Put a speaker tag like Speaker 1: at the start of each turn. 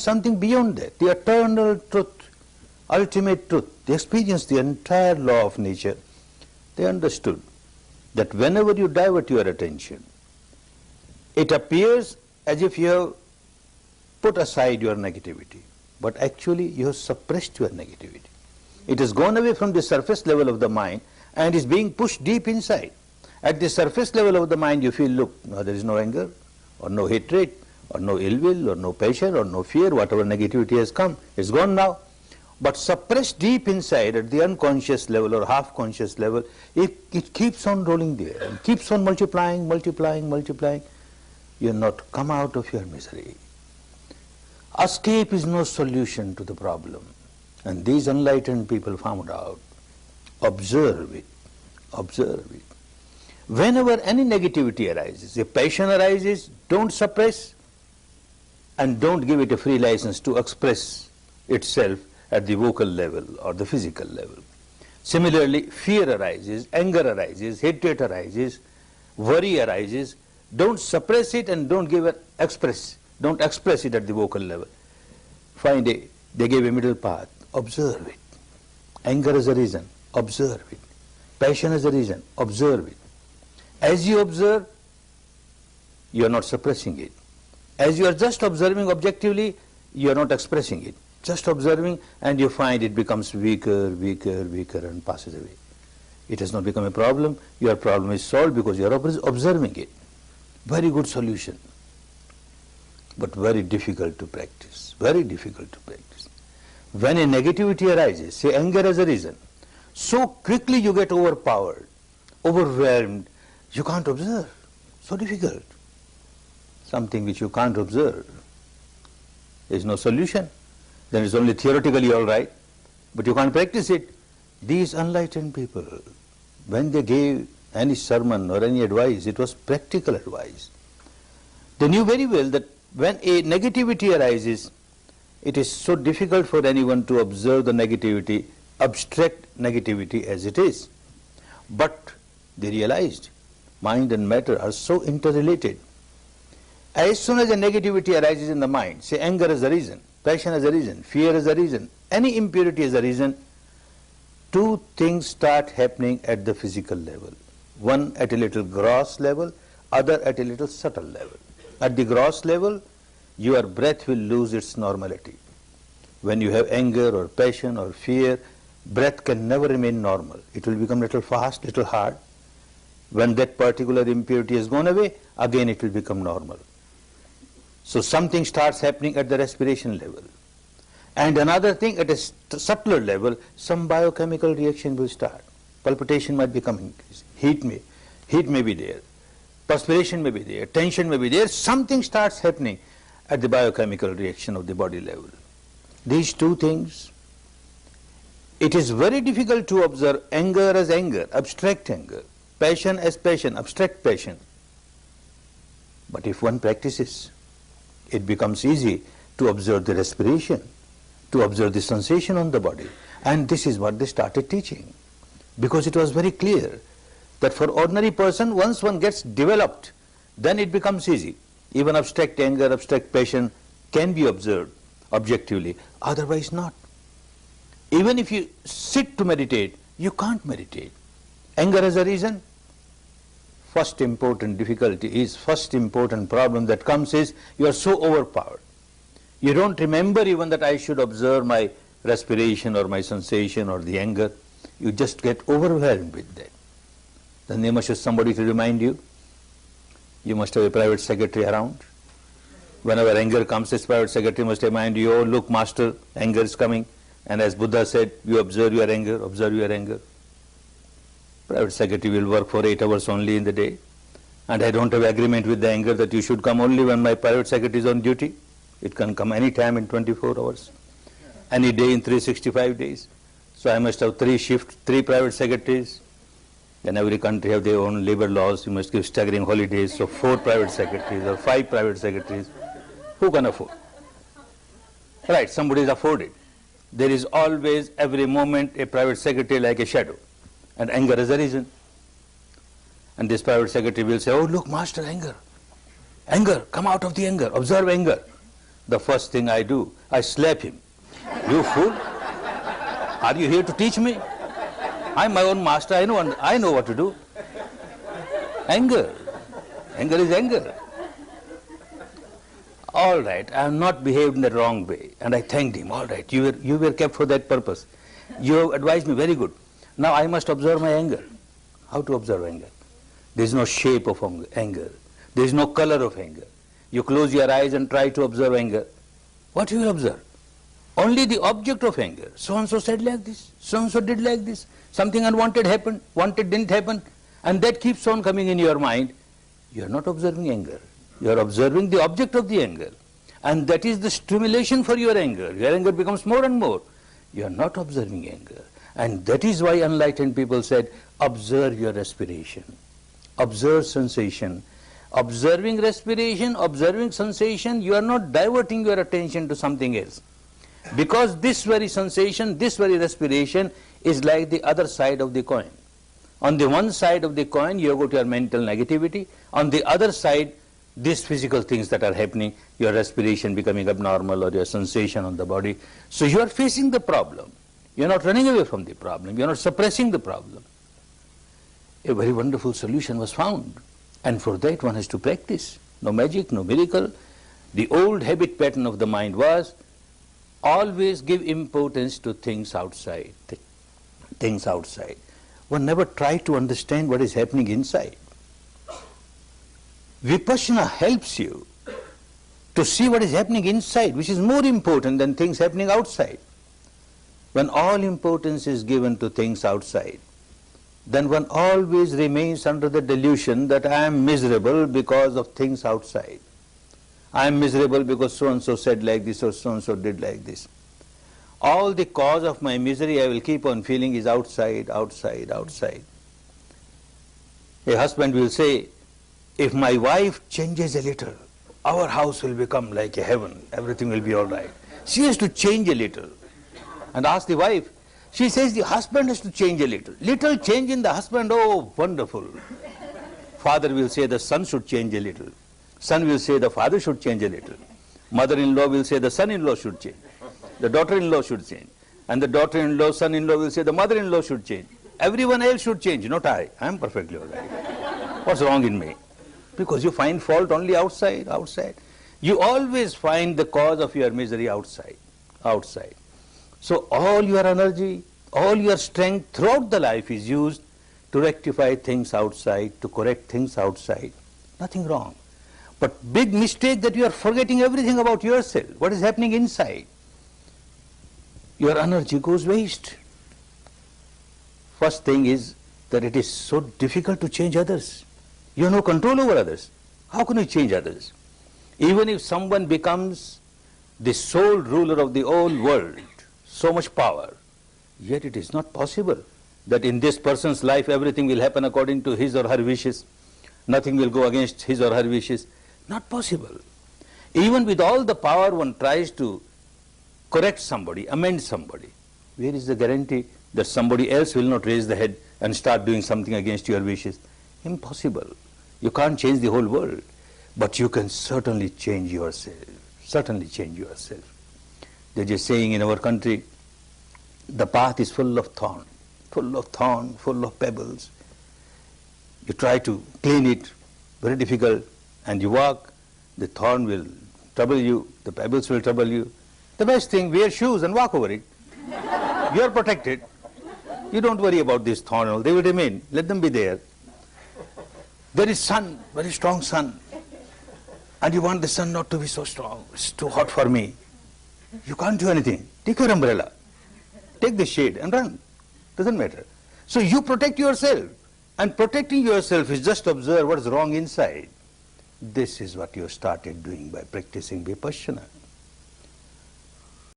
Speaker 1: something beyond that, the eternal truth, ultimate truth. They experienced the entire law of nature. They understood that whenever you divert your attention, it appears as if you have put aside your negativity, but actually you have suppressed your negativity. It has gone away from the surface level of the mind and is being pushed deep inside. At the surface level of the mind you feel, look, now there is no anger or no hatred or no ill will or no passion or no fear, whatever negativity has come, it's gone now. But suppressed deep inside at the unconscious level or half-conscious level, it keeps on rolling there and keeps on multiplying, multiplying, multiplying. You are not come out of your misery. Escape is no solution to the problem. And these enlightened people found out, observe it, observe it. Whenever any negativity arises, a passion arises, don't suppress and don't give it a free license to express itself at the vocal level or the physical level. Similarly, fear arises, anger arises, hatred arises, worry arises. Don't suppress it and don't give it express. Don't express it at the vocal level. They gave a middle path. Observe it. Anger is a reason. Observe it. Passion is a reason. Observe it. As you observe, you are not suppressing it. As you are just observing objectively, you are not expressing it. Just observing, and you find it becomes weaker, weaker, weaker, and passes away. It has not become a problem. Your problem is solved because you are observing it. Very good solution, but very difficult to practice. Very difficult to practice. When a negativity arises, say anger as a reason, so quickly you get overpowered, overwhelmed, you can't observe. So difficult. Something which you can't observe. There is no solution. Then it's only theoretically all right, but you can't practice it. These enlightened people, when they gave any sermon or any advice, it was practical advice. They knew very well that when a negativity arises, it is so difficult for anyone to observe the negativity, abstract negativity as it is. But they realized mind and matter are so interrelated. As soon as a negativity arises in the mind, say anger is a reason, passion is a reason, fear is a reason, any impurity is a reason, two things start happening at the physical level. One at a little gross level, other at a little subtle level. At the gross level, your breath will lose its normality. When you have anger or passion or fear, breath can never remain normal. It will become little fast, little hard. When that particular impurity has gone away, again it will become normal. So something starts happening at the respiration level. And another thing at a subtler level, some biochemical reaction will start. Palpitation might become increased. Heat may be there. Perspiration may be there. Tension may be there. Something starts happening at the biochemical reaction of the body level. These two things, it is very difficult to observe anger as anger, abstract anger, passion as passion, abstract passion. But if one practices, it becomes easy to observe the respiration, to observe the sensation on the body. And this is what they started teaching. Because it was very clear that for ordinary person, once one gets developed, then it becomes easy. Even abstract anger, abstract passion can be observed objectively, otherwise not. Even if you sit to meditate, you can't meditate. Anger as a reason. First important difficulty is, first important problem that comes is, you are so overpowered. You don't remember even that I should observe my respiration or my sensation or the anger. You just get overwhelmed with that. Then there must be somebody to remind you. You must have a private secretary around. Whenever anger comes, this private secretary must remind you, oh look master, anger is coming. And as Buddha said, you observe your anger, observe your anger. Private secretary will work for 8 hours only in the day. And I don't have agreement with the anger that you should come only when my private secretary is on duty. It can come any time in 24 hours. Any day in 365 days. So I must have 3 shifts, 3 private secretaries. Then every country have their own labor laws. You must give staggering holidays. So 4 private secretaries or 5 private secretaries. Who can afford? Right, somebody is afforded. There is always, every moment, a private secretary like a shadow. And anger is a reason. And this private secretary will say, oh look master, anger. Anger, come out of the anger, observe anger. The first thing I do, I slap him. You fool! Are you here to teach me? I'm my own master, I know what to do. Anger. Anger is anger. All right, I have not behaved in the wrong way. And I thanked him. All right, you were kept for that purpose. You have advised me very good. Now I must observe my anger. How to observe anger? There is no shape of anger. There is no color of anger. You close your eyes and try to observe anger. What you will observe? Only the object of anger. So-and-so said like this. So-and-so did like this. Something unwanted happened. Wanted didn't happen. And that keeps on coming in your mind. You are not observing anger. You are observing the object of the anger. And that is the stimulation for your anger. Your anger becomes more and more. You are not observing anger. And that is why enlightened people said, observe your respiration. Observe sensation. Observing respiration, observing sensation, you are not diverting your attention to something else. Because this very sensation, this very respiration is like the other side of the coin. On the one side of the coin, you have got your mental negativity. On the other side, these physical things that are happening, your respiration becoming abnormal or your sensation on the body. So you are facing the problem. You are not running away from the problem. You are not suppressing the problem. A very wonderful solution was found. And for that one has to practice. No magic, no miracle. The old habit pattern of the mind was always give importance to things outside. Things outside. One never tried to understand what is happening inside. Vipassana helps you to see what is happening inside, which is more important than things happening outside. When all importance is given to things outside, then one always remains under the delusion that I am miserable because of things outside. I am miserable because so-and-so said like this or so-and-so did like this. All the cause of my misery I will keep on feeling is outside, outside, outside. A husband will say, if my wife changes a little, our house will become like a heaven, everything will be all right. She has to change a little. And ask the wife, she says the husband has to change a little. Little change in the husband, oh, wonderful. Father will say the son should change a little. Son will say the father should change a little. Mother-in-law will say the son-in-law should change. The daughter-in-law should change. And the daughter-in-law, son-in-law will say the mother-in-law should change. Everyone else should change, not I. I am perfectly all right. What's wrong in me? Because you find fault only outside, outside. You always find the cause of your misery outside, outside. So all your energy, all your strength throughout the life is used to rectify things outside, to correct things outside. Nothing wrong. But big mistake that you are forgetting everything about yourself, what is happening inside. Your energy goes waste. First thing is that it is so difficult to change others. You have no control over others. How can you change others? Even if someone becomes the sole ruler of the whole world, so much power, yet it is not possible that in this person's life everything will happen according to his or her wishes. Nothing will go against his or her wishes. Not possible. Even with all the power one tries to correct somebody, amend somebody. Where is the guarantee that somebody else will not raise the head and start doing something against your wishes? Impossible. You can't change the whole world, but you can certainly change yourself. Certainly change yourself. There's a saying in our country, the path is full of thorn, full of pebbles. You try to clean it, very difficult, and you walk, the thorn will trouble you, the pebbles will trouble you. The best thing, wear shoes and walk over it. You are protected. You don't worry about this thorn, they will remain, let them be there. There is sun, very strong sun, and you want the sun not to be so strong, it's too hot for me. You can't do anything. Take your umbrella, take the shade and run. Doesn't matter. So you protect yourself, and protecting yourself is just observe what is wrong inside. This is what you started doing by practicing Vipassana.